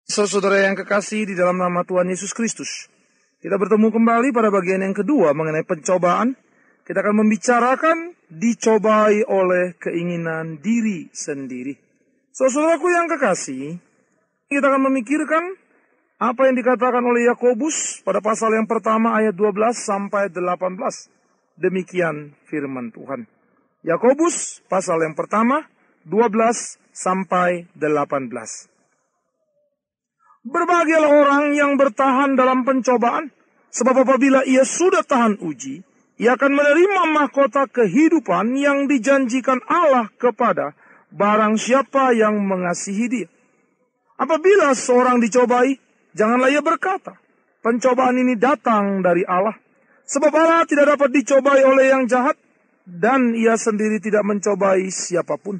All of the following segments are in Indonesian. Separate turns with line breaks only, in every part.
Saudara yang kekasih di dalam nama Tuhan Yesus Kristus, kita bertemu kembali pada bagian yang kedua mengenai pencobaan. Kita akan membicarakan dicobai oleh keinginan diri sendiri. Saudaraku yang kekasih, kita akan memikirkan apa yang dikatakan oleh Yakobus pada pasal yang pertama ayat 12 sampai 18. Demikian firman Tuhan. Yakobus pasal yang pertama 12 sampai 18. Berbahagialah orang yang bertahan dalam pencobaan, sebab apabila ia sudah tahan uji, ia akan menerima mahkota kehidupan yang dijanjikan Allah kepada barang siapa yang mengasihi Dia. Apabila seorang dicobai, janganlah ia berkata, pencobaan ini datang dari Allah, sebab Allah tidak dapat dicobai oleh yang jahat, dan ia sendiri tidak mencobai siapapun.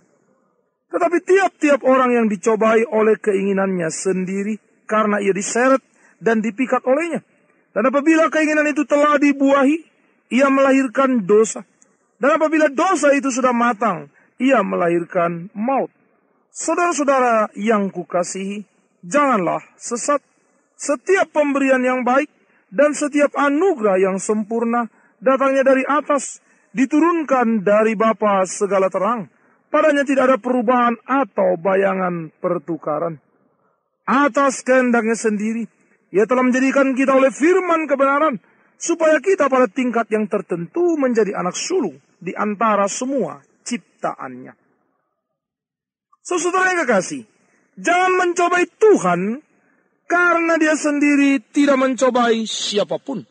Tetapi tiap-tiap orang yang dicobai oleh keinginannya sendiri, karena ia diseret dan dipikat olehnya. Dan apabila keinginan itu telah dibuahi, ia melahirkan dosa. Dan apabila dosa itu sudah matang, ia melahirkan maut. Saudara-saudara yang kukasihi, janganlah sesat. Setiap pemberian yang baik dan setiap anugerah yang sempurna datangnya dari atas, diturunkan dari Bapa segala terang. Padanya tidak ada perubahan atau bayangan pertukaran. Atas kehendaknya sendiri, ia telah menjadikan kita oleh firman kebenaran, supaya kita pada tingkat yang tertentu menjadi anak sulung di antara semua ciptaannya. Saudara yang kekasih, jangan mencobai Tuhan, karena Dia sendiri tidak mencobai siapapun.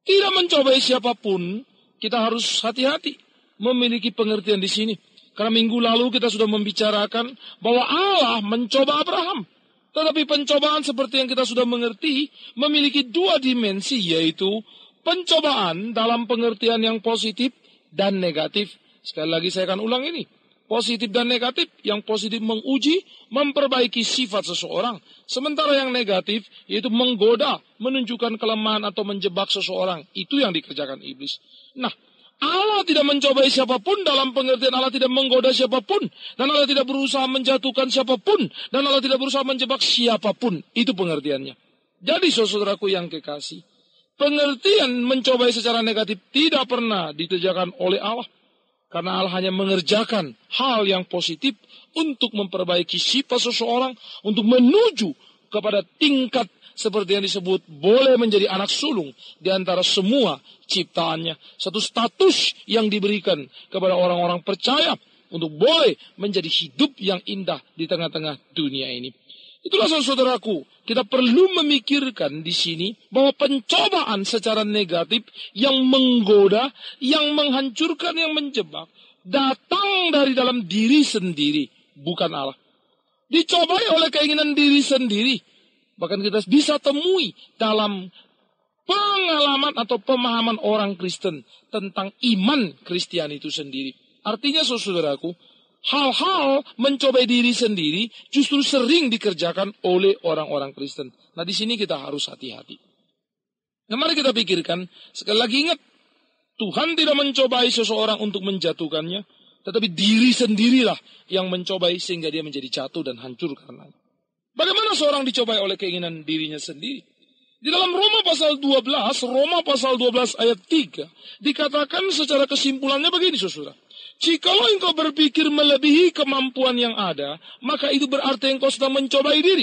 Tidak mencobai siapapun, kita harus hati-hati memiliki pengertian di sini. Karena minggu lalu kita sudah membicarakan bahwa Allah mencoba Abraham. Tetapi pencobaan seperti yang kita sudah mengerti memiliki dua dimensi, yaitu pencobaan dalam pengertian yang positif dan negatif. Sekali lagi saya akan ulang ini. Positif dan negatif. Yang positif menguji, memperbaiki sifat seseorang. Sementara yang negatif yaitu menggoda, menunjukkan kelemahan atau menjebak seseorang. Itu yang dikerjakan iblis. Nah, Allah tidak mencobai siapapun dalam pengertian Allah tidak menggoda siapapun. Dan Allah tidak berusaha menjatuhkan siapapun. Dan Allah tidak berusaha menjebak siapapun. Itu pengertiannya. Jadi saudaraku yang kekasih, pengertian mencobai secara negatif tidak pernah dikerjakan oleh Allah. Karena Allah hanya mengerjakan hal yang positif untuk memperbaiki sifat seseorang. Untuk menuju kepada tingkat seperti yang disebut boleh menjadi anak sulung di antara semua ciptaannya. Satu status yang diberikan kepada orang-orang percaya untuk boleh menjadi hidup yang indah di tengah-tengah dunia ini. Itulah saudaraku, kita perlu memikirkan di sini bahwa pencobaan secara negatif yang menggoda, yang menghancurkan, yang menjebak, datang dari dalam diri sendiri, bukan Allah. Dicobai oleh keinginan diri sendiri. Bahkan kita bisa temui dalam pengalaman atau pemahaman orang Kristen tentang iman Kristiani itu sendiri. Artinya saudaraku, hal-hal mencobai diri sendiri justru sering dikerjakan oleh orang-orang Kristen. Nah di sini kita harus hati-hati. Nah mari kita pikirkan, sekali lagi ingat, Tuhan tidak mencobai seseorang untuk menjatuhkannya, tetapi diri sendirilah yang mencobai sehingga dia menjadi jatuh dan hancur karenanya. Bagaimana seorang dicobai oleh keinginan dirinya sendiri? Di dalam Roma pasal 12 ayat 3, dikatakan secara kesimpulannya begini saudara. Jikalau engkau berpikir melebihi kemampuan yang ada, maka itu berarti engkau sedang mencobai diri.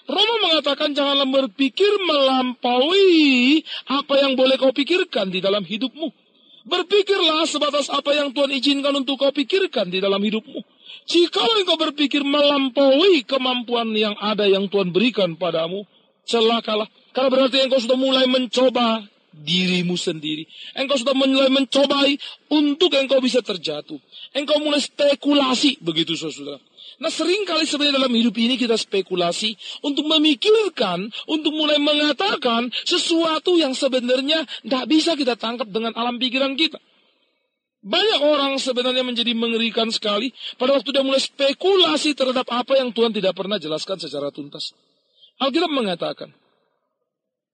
Roma mengatakan janganlah berpikir melampaui apa yang boleh kau pikirkan di dalam hidupmu. Berpikirlah sebatas apa yang Tuhan izinkan untuk kau pikirkan di dalam hidupmu. Jikalau engkau berpikir melampaui kemampuan yang ada yang Tuhan berikan padamu, celakalah. Karena berarti engkau sudah mulai mencoba dirimu sendiri. Engkau sudah mulai mencobai untuk engkau bisa terjatuh. Engkau mulai spekulasi, begitu saudara. Nah seringkali sebenarnya dalam hidup ini kita spekulasi untuk memikirkan, untuk mulai mengatakan sesuatu yang sebenarnya tidak bisa kita tangkap dengan alam pikiran kita. Banyak orang sebenarnya menjadi mengerikan sekali pada waktu dia mulai spekulasi terhadap apa yang Tuhan tidak pernah jelaskan secara tuntas. Alkitab mengatakan,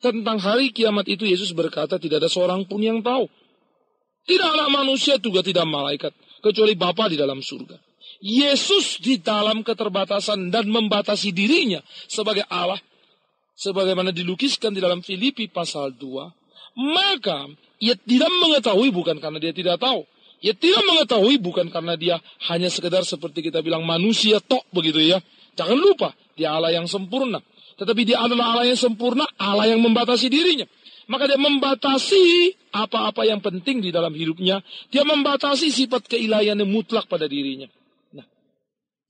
tentang hari kiamat itu Yesus berkata tidak ada seorang pun yang tahu. Tidak anak manusia juga tidak malaikat, kecuali Bapa di dalam surga. Yesus di dalam keterbatasan dan membatasi dirinya sebagai Allah, sebagaimana dilukiskan di dalam Filipi pasal 2, maka ia tidak mengetahui bukan karena dia tidak tahu. Ia tidak mengetahui bukan karena dia hanya sekedar seperti kita bilang manusia tok begitu ya. Jangan lupa, dia Allah yang sempurna. Tetapi dia adalah Allah yang sempurna, Allah yang membatasi dirinya. Maka dia membatasi apa-apa yang penting di dalam hidupnya. Dia membatasi sifat keilahian yang mutlak pada dirinya. Nah,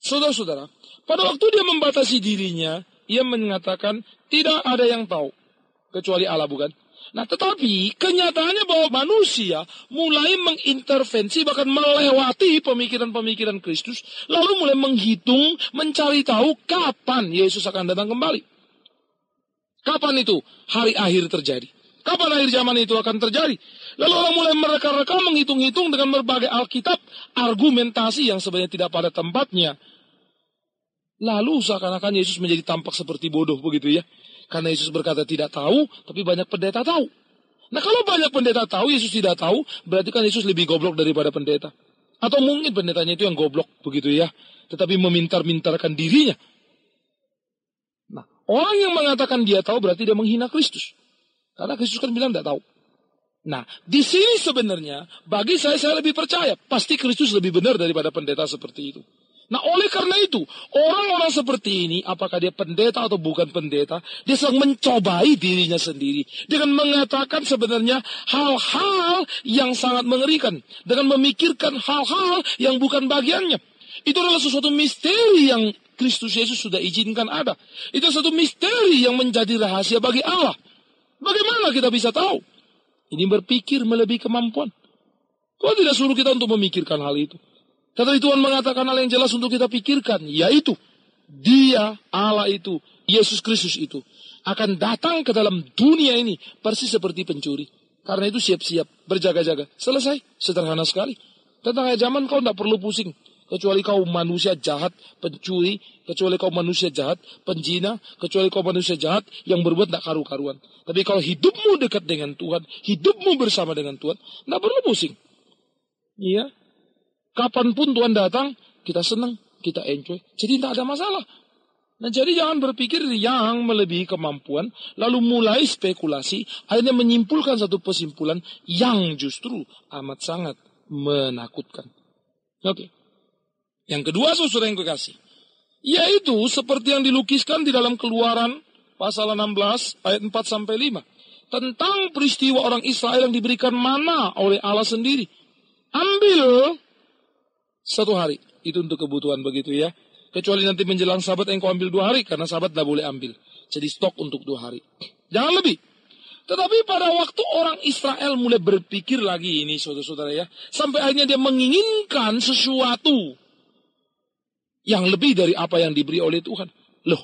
saudara-saudara, pada waktu dia membatasi dirinya, ia mengatakan tidak ada yang tahu kecuali Allah, bukan? Nah, tetapi kenyataannya bahwa manusia mulai mengintervensi, bahkan melewati pemikiran-pemikiran Kristus, lalu mulai menghitung, mencari tahu kapan Yesus akan datang kembali. Kapan itu hari akhir terjadi? Kapan akhir zaman itu akan terjadi? Lalu orang mulai mereka-reka menghitung-hitung dengan berbagai Alkitab, argumentasi yang sebenarnya tidak pada tempatnya. Lalu seakan-akan Yesus menjadi tampak seperti bodoh begitu ya. Karena Yesus berkata tidak tahu, tapi banyak pendeta tahu. Nah, kalau banyak pendeta tahu, Yesus tidak tahu, berarti kan Yesus lebih goblok daripada pendeta. Atau mungkin pendetanya itu yang goblok begitu ya. Tetapi memintar-mintarkan dirinya. Nah, orang yang mengatakan dia tahu berarti dia menghina Kristus. Karena Kristus kan bilang tidak tahu. Nah, di sini sebenarnya bagi saya lebih percaya pasti Kristus lebih benar daripada pendeta seperti itu. Nah, oleh karena itu, orang-orang seperti ini, apakah dia pendeta atau bukan pendeta, dia sedang mencobai dirinya sendiri dengan mengatakan sebenarnya hal-hal yang sangat mengerikan, dengan memikirkan hal-hal yang bukan bagiannya. Itu adalah sesuatu misteri yang Kristus Yesus sudah izinkan ada. Itu satu misteri yang menjadi rahasia bagi Allah. Bagaimana kita bisa tahu? Ini berpikir melebihi kemampuan. Tuhan tidak suruh kita untuk memikirkan hal itu. Tetapi Tuhan mengatakan hal yang jelas untuk kita pikirkan, yaitu Dia, Allah itu, Yesus Kristus itu, akan datang ke dalam dunia ini persis seperti pencuri. Karena itu siap-siap, berjaga-jaga. Selesai, sederhana sekali. Tentang zaman kau tidak perlu pusing. Kecuali kau manusia jahat, pencuri, kecuali kau manusia jahat, penjina, kecuali kau manusia jahat yang berbuat tidak karu-karuan. Tapi kalau hidupmu dekat dengan Tuhan, hidupmu bersama dengan Tuhan, tidak perlu pusing. Iya. Kapanpun Tuhan datang, kita senang, kita enjoy. Jadi tidak ada masalah. Nah, jadi jangan berpikir yang melebihi kemampuan, lalu mulai spekulasi, akhirnya menyimpulkan satu kesimpulan yang justru amat sangat menakutkan. Oke. Yang kedua, saudara yang kekasih, yaitu seperti yang dilukiskan di dalam Keluaran pasal 16 ayat 4-5 tentang peristiwa orang Israel yang diberikan mana oleh Allah sendiri. Ambil satu hari, itu untuk kebutuhan begitu ya. Kecuali nanti menjelang Sabat engkau ambil 2 hari, karena Sabat tidak boleh ambil. Jadi stok untuk 2 hari. Jangan lebih. Tetapi pada waktu orang Israel mulai berpikir lagi ini, saudara-saudara ya, sampai akhirnya dia menginginkan sesuatu yang lebih dari apa yang diberi oleh Tuhan. Loh,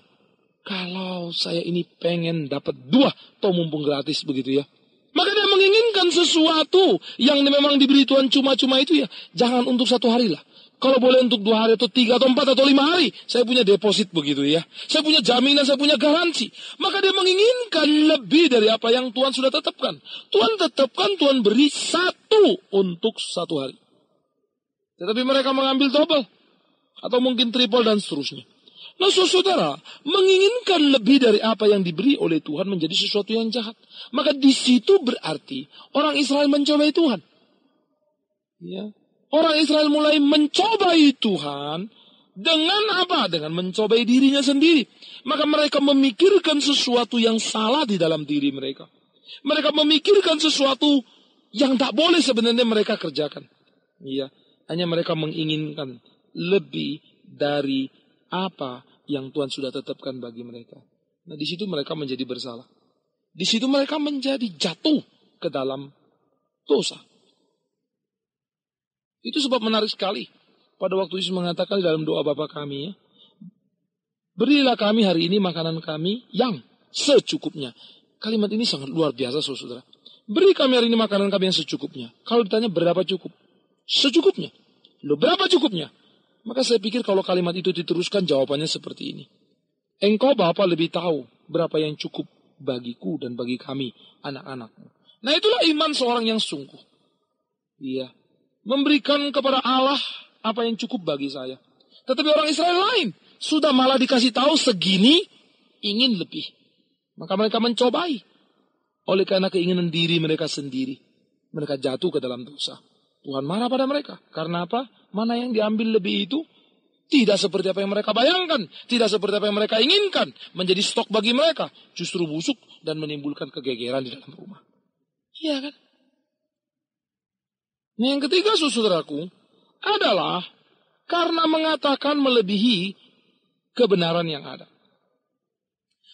kalau saya ini pengen dapat 2, toh mumpung gratis begitu ya. Maka dia menginginkan sesuatu yang memang diberi Tuhan cuma-cuma itu ya. Jangan untuk 1 hari lah. Kalau boleh untuk 2 hari atau 3 atau 4 atau 5 hari. Saya punya deposit begitu ya. Saya punya jaminan, saya punya garansi. Maka dia menginginkan lebih dari apa yang Tuhan sudah tetapkan. Tuhan tetapkan, Tuhan beri 1 untuk 1 hari. Tetapi mereka mengambil double. Atau mungkin triple dan seterusnya. Nah, saudara, menginginkan lebih dari apa yang diberi oleh Tuhan menjadi sesuatu yang jahat. Maka di situ berarti orang Israel mencobai Tuhan. Ya. Orang Israel mulai mencobai Tuhan dengan apa? Dengan mencobai dirinya sendiri. Maka mereka memikirkan sesuatu yang salah di dalam diri mereka. Mereka memikirkan sesuatu yang tak boleh sebenarnya mereka kerjakan. Ya. Hanya mereka menginginkan lebih dari apa yang Tuhan sudah tetapkan bagi mereka. Nah, di situ mereka menjadi bersalah. Di situ mereka menjadi jatuh ke dalam dosa. Itu sebab menarik sekali. Pada waktu Yesus mengatakan dalam doa Bapa kami ya, berilah kami hari ini makanan kami yang secukupnya. Kalimat ini sangat luar biasa, saudara. Beri kami hari ini makanan kami yang secukupnya. Kalau ditanya berapa cukup? Secukupnya. Loh, berapa cukupnya? Maka saya pikir kalau kalimat itu diteruskan jawabannya seperti ini. Engkau Bapa lebih tahu berapa yang cukup bagiku dan bagi kami, anak-anakmu. Nah, itulah iman seorang yang sungguh. Iya. Memberikan kepada Allah apa yang cukup bagi saya. Tetapi orang Israel lain. Sudah malah dikasih tahu segini, ingin lebih. Maka mereka mencobai. Oleh karena keinginan diri mereka sendiri. Mereka jatuh ke dalam dosa. Tuhan marah pada mereka. Karena apa? Mana yang diambil lebih itu tidak seperti apa yang mereka bayangkan. Tidak seperti apa yang mereka inginkan. Menjadi stok bagi mereka. Justru busuk dan menimbulkan kegegeran di dalam rumah. Iya kan? Nah, yang ketiga, saudaraku, adalah karena mengatakan melebihi kebenaran yang ada.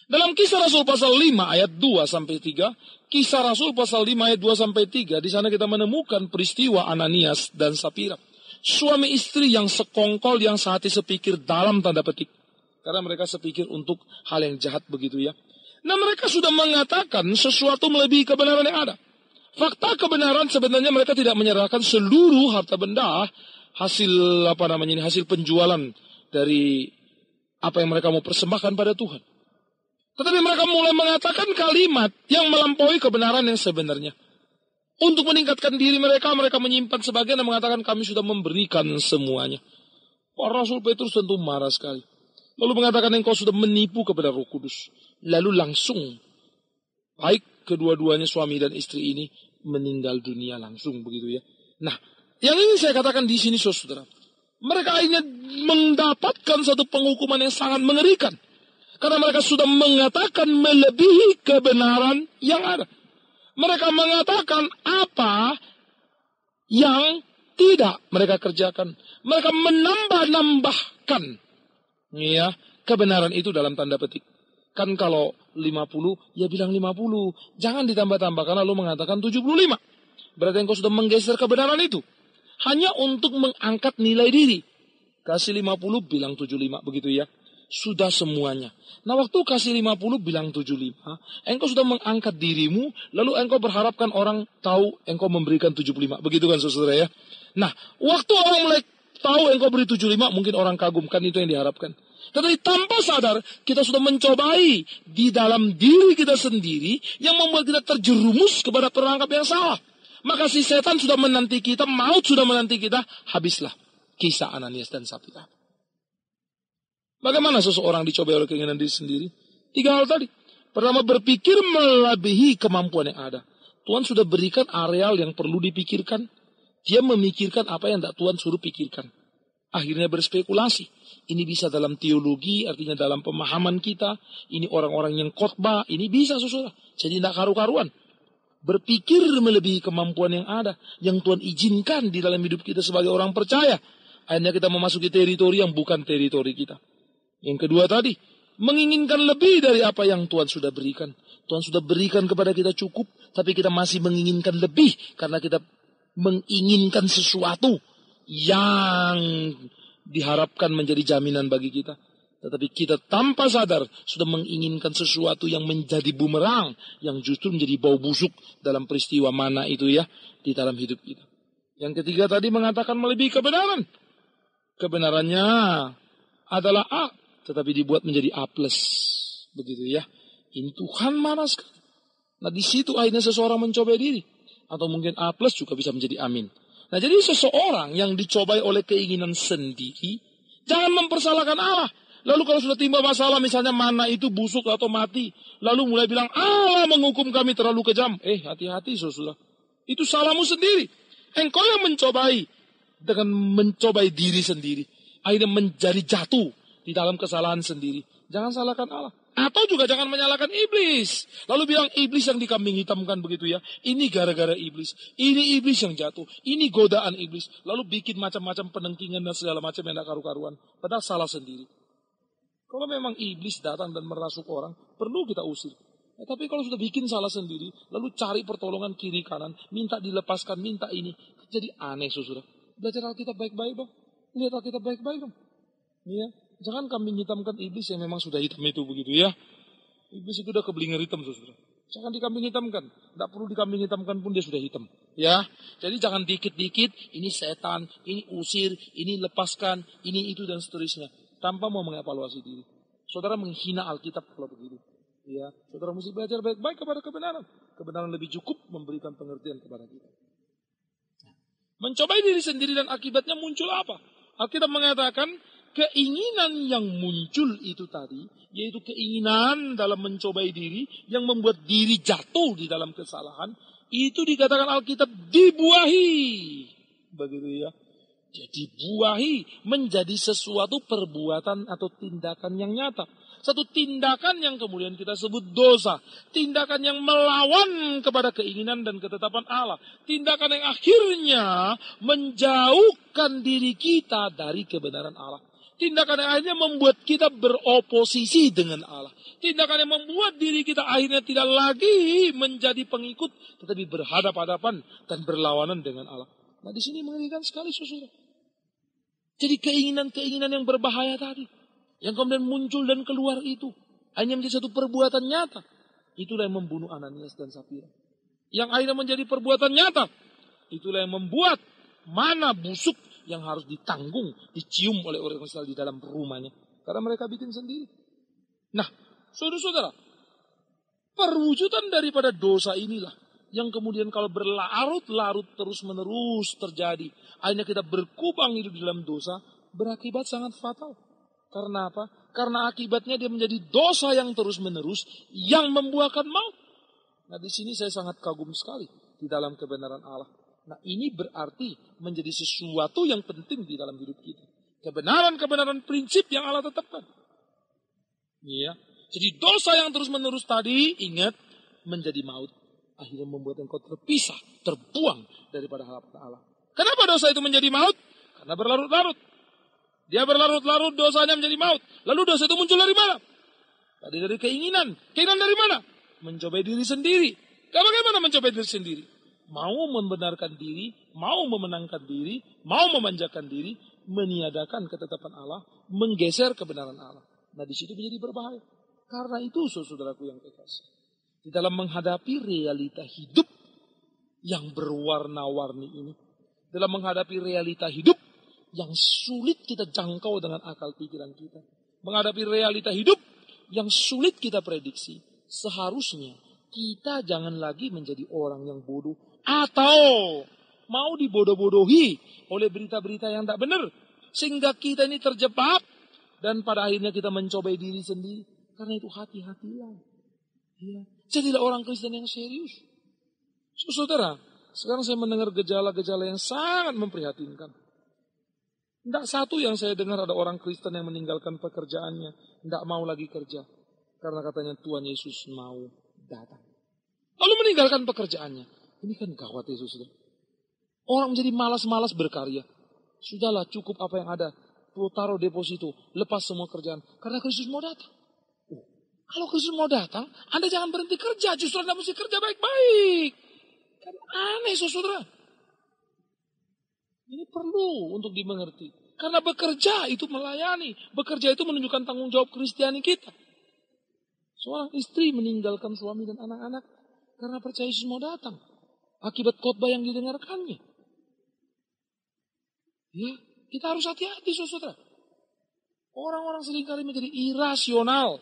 Dalam Kisah Rasul pasal 5 ayat 2 sampai 3, Kisah Rasul pasal 5 ayat 2 sampai 3, di sana kita menemukan peristiwa Ananias dan Sapira. Suami istri yang sekongkol, yang sehati sepikir dalam tanda petik. Karena mereka sepikir untuk hal yang jahat begitu ya. Nah, mereka sudah mengatakan sesuatu melebihi kebenaran yang ada. Fakta kebenaran sebenarnya mereka tidak menyerahkan seluruh harta benda hasil hasil penjualan dari apa yang mereka mau persembahkan pada Tuhan. Tetapi mereka mulai mengatakan kalimat yang melampaui kebenaran yang sebenarnya. Untuk meningkatkan diri mereka, mereka menyimpan sebagian dan mengatakan kami sudah memberikan semuanya. Rasul Petrus tentu marah sekali. Lalu mengatakan engkau sudah menipu kepada Roh Kudus. Lalu langsung baik kedua-duanya suami dan istri ini meninggal dunia langsung begitu ya. Nah, yang ingin saya katakan di sini saudara, mereka akhirnya mendapatkan satu penghukuman yang sangat mengerikan. Karena mereka sudah mengatakan melebihi kebenaran yang ada. Mereka mengatakan apa yang tidak mereka kerjakan. Mereka menambah-nambahkan ya, kebenaran itu dalam tanda petik. Kan kalau 50, ya bilang 50. Jangan ditambah-tambah karena lo mengatakan 75. Berarti engkau sudah menggeser kebenaran itu. Hanya untuk mengangkat nilai diri. Kasih 50, bilang 75. Begitu ya. Sudah semuanya. Nah, waktu kasih 50, bilang 75. Engkau sudah mengangkat dirimu. Lalu engkau berharapkan orang tahu engkau memberikan 75. Begitu kan saudara ya. Nah, waktu orang mulai tahu engkau beri 75, mungkin orang kagumkan, itu yang diharapkan. Tetapi tanpa sadar, kita sudah mencobai di dalam diri kita sendiri yang membuat kita terjerumus kepada perangkap yang salah. Maka si setan sudah menanti kita, maut sudah menanti kita, habislah kisah Ananias dan Sapira. Bagaimana seseorang dicobai oleh keinginan diri sendiri? 3 hal tadi. Pertama, berpikir melebihi kemampuan yang ada. Tuhan sudah berikan areal yang perlu dipikirkan. Dia memikirkan apa yang Tuhan suruh pikirkan. Akhirnya berspekulasi. Ini bisa dalam teologi, artinya dalam pemahaman kita. Ini orang-orang yang khotbah, ini bisa saudara. Jadi tidak karu-karuan. Berpikir melebihi kemampuan yang ada. Yang Tuhan izinkan di dalam hidup kita sebagai orang percaya. Akhirnya kita memasuki teritori yang bukan teritori kita. Yang kedua tadi, menginginkan lebih dari apa yang Tuhan sudah berikan. Tuhan sudah berikan kepada kita cukup, tapi kita masih menginginkan lebih. Karena kita menginginkan sesuatu yang diharapkan menjadi jaminan bagi kita. Tetapi kita tanpa sadar sudah menginginkan sesuatu yang menjadi bumerang, yang justru menjadi bau busuk dalam peristiwa mana itu ya, di dalam hidup kita. Yang ketiga tadi mengatakan melebihi kebenaran. Kebenarannya adalah A, tetapi dibuat menjadi A+. Begitu ya. Ini Tuhan marah sekali. Nah, di situ akhirnya seseorang mencobai diri. Atau mungkin A+ juga bisa menjadi amin. Nah, jadi seseorang yang dicobai oleh keinginan sendiri, jangan mempersalahkan Allah. Lalu kalau sudah timbul masalah, misalnya mana itu busuk atau mati, lalu mulai bilang, Allah menghukum kami terlalu kejam. Hati-hati saudara. Itu salahmu sendiri. Engkau yang mencobai dengan mencobai diri sendiri. Akhirnya menjadi jatuh di dalam kesalahan sendiri. Jangan salahkan Allah. Atau juga jangan menyalahkan iblis. Lalu bilang iblis yang dikambing hitamkan begitu ya. Ini gara-gara iblis. Ini iblis yang jatuh. Ini godaan iblis. Lalu bikin macam-macam penengkingan dan segala macam yang tidak karu-karuan. Padahal salah sendiri. Kalau memang iblis datang dan merasuk orang, perlu kita usir. Tapi kalau sudah bikin salah sendiri, lalu cari pertolongan kiri kanan, minta dilepaskan, minta ini. Jadi aneh saudara. Belajar Alkitab baik-baik dong. Lihat Alkitab baik-baik dong. Ya. Jangan kambing hitamkan iblis yang memang sudah hitam itu begitu ya. Iblis itu udah keblinger hitam saudara. Jangan dikambing hitamkan. Tidak perlu dikambing hitamkan pun dia sudah hitam. Ya. Jadi jangan dikit-dikit ini setan, ini usir, ini lepaskan, ini itu dan seterusnya. Tanpa mau mengevaluasi diri. Saudara menghina Alkitab kalau begitu. Ya. Saudara mesti belajar baik-baik kepada kebenaran. Kebenaran lebih cukup memberikan pengertian kepada kita. Mencobai diri sendiri dan akibatnya muncul apa? Alkitab mengatakan keinginan yang muncul itu tadi, yaitu keinginan dalam mencobai diri yang membuat diri jatuh di dalam kesalahan, itu dikatakan Alkitab dibuahi. Begitu ya. Jadi buahi menjadi sesuatu perbuatan atau tindakan yang nyata. Satu tindakan yang kemudian kita sebut dosa. Tindakan yang melawan kepada keinginan dan ketetapan Allah. Tindakan yang akhirnya menjauhkan diri kita dari kebenaran Allah. Tindakan yang akhirnya membuat kita beroposisi dengan Allah. Tindakan yang membuat diri kita akhirnya tidak lagi menjadi pengikut, tetapi berhadapan-hadapan dan berlawanan dengan Allah. Nah, di sini mengerikan sekali, saudara. Jadi keinginan-keinginan yang berbahaya tadi, yang kemudian muncul dan keluar itu, hanya menjadi satu perbuatan nyata. Itulah yang membunuh Ananias dan Safira. Yang akhirnya menjadi perbuatan nyata, itulah yang membuat mana busuk yang harus ditanggung, dicium oleh orang Israel di dalam rumahnya. Karena mereka bikin sendiri. Nah, saudara-saudara, perwujudan daripada dosa inilah yang kemudian kalau berlarut-larut terus-menerus terjadi, akhirnya kita berkubang hidup di dalam dosa, berakibat sangat fatal. Karena apa? Karena akibatnya dia menjadi dosa yang terus-menerus yang membuahkan maut. Nah, di sini saya sangat kagum sekali di dalam kebenaran Allah. Nah, ini berarti menjadi sesuatu yang penting di dalam hidup kita. Kebenaran-kebenaran prinsip yang Allah tetapkan. Iya. Jadi dosa yang terus-menerus tadi, ingat, menjadi maut. Akhirnya membuat engkau terpisah, terbuang daripada hadapan Allah. Kenapa dosa itu menjadi maut? Karena berlarut-larut. Dia berlarut-larut, dosanya menjadi maut. Lalu dosa itu muncul dari mana? Tadi dari keinginan. Keinginan dari mana? Mencobai diri sendiri. Bagaimana mencobai diri sendiri? Mau membenarkan diri, mau memenangkan diri, mau memanjakan diri, meniadakan ketetapan Allah, menggeser kebenaran Allah. Nah, di situ menjadi berbahaya. Karena itu, saudaraku yang kekasih, di dalam menghadapi realita hidup yang berwarna-warni ini, dalam menghadapi realita hidup yang sulit kita jangkau dengan akal pikiran kita, menghadapi realita hidup yang sulit kita prediksi, seharusnya kita jangan lagi menjadi orang yang bodoh atau mau dibodoh-bodohi oleh berita-berita yang tak benar, sehingga kita ini terjebak dan pada akhirnya kita mencobai diri sendiri. Karena itu hati-hatilah. Ya. Jadilah orang Kristen yang serius. Saudara, sekarang saya mendengar gejala-gejala yang sangat memprihatinkan. Tidak satu yang saya dengar ada orang Kristen yang meninggalkan pekerjaannya, tidak mau lagi kerja. Karena katanya Tuhan Yesus mau datang. Lalu meninggalkan pekerjaannya. Ini kan gawat ya, saudara. Orang menjadi malas-malas berkarya. Sudahlah, cukup apa yang ada. Taruh deposito, lepas semua kerjaan. Karena Kristus mau datang. Kalau Kristus mau datang, Anda jangan berhenti kerja. Justru Anda mesti kerja baik-baik. Kan aneh, saudara. Ini perlu untuk dimengerti. Karena bekerja itu melayani. Bekerja itu menunjukkan tanggung jawab Kristiani kita. Seorang istri meninggalkan suami dan anak-anak karena percaya Yesus mau datang. Akibat khotbah yang didengarkannya. Ya, kita harus hati-hati, saudara. Orang-orang seringkali menjadi irasional.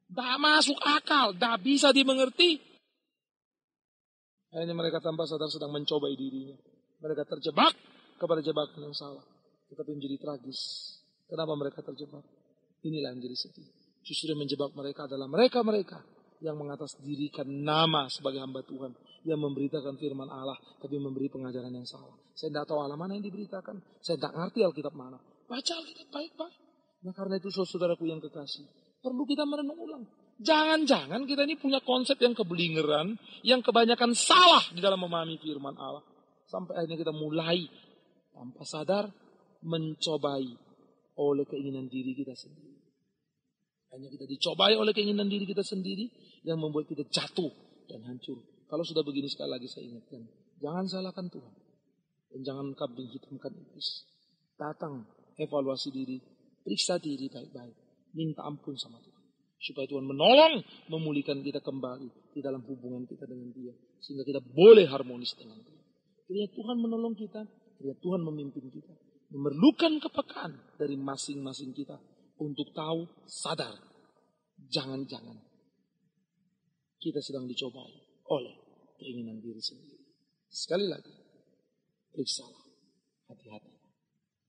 Tak masuk akal, tak bisa dimengerti. Akhirnya mereka tanpa sadar sedang mencobai dirinya. Mereka terjebak kepada jebakan yang salah. Tetapi menjadi tragis. Kenapa mereka terjebak? Inilah yang menjadi sedih. Justru yang menjebak mereka adalah mereka-mereka yang mengatasdirikan nama sebagai hamba Tuhan. Yang memberitakan firman Allah, tapi memberi pengajaran yang salah. Saya tidak tahu Allah mana yang diberitakan. Saya tidak ngerti Alkitab mana. Baca Alkitab baik-baik. Nah, karena itu saudaraku yang kekasih, perlu kita merenung ulang. Jangan-jangan kita ini punya konsep yang kebelingeran, yang kebanyakan salah di dalam memahami firman Allah. Sampai akhirnya kita mulai tanpa sadar mencobai oleh keinginan diri kita sendiri. Hanya kita dicobai oleh keinginan diri kita sendiri yang membuat kita jatuh dan hancur. Kalau sudah begini, sekali lagi saya ingatkan, jangan salahkan Tuhan. Dan jangan kambing hitamkan iblis. Datang, evaluasi diri, periksa diri baik-baik. Minta ampun sama Tuhan. Supaya Tuhan menolong, memulihkan kita kembali di dalam hubungan kita dengan Dia. Sehingga kita boleh harmonis dengan Dia. Kiranya Tuhan menolong kita, kiranya Tuhan memimpin kita. Memerlukan kepekaan dari masing-masing kita untuk tahu, sadar. Jangan-jangan kita sedang dicobai oleh keinginan diri sendiri. Sekali lagi, periksalah, hati-hati.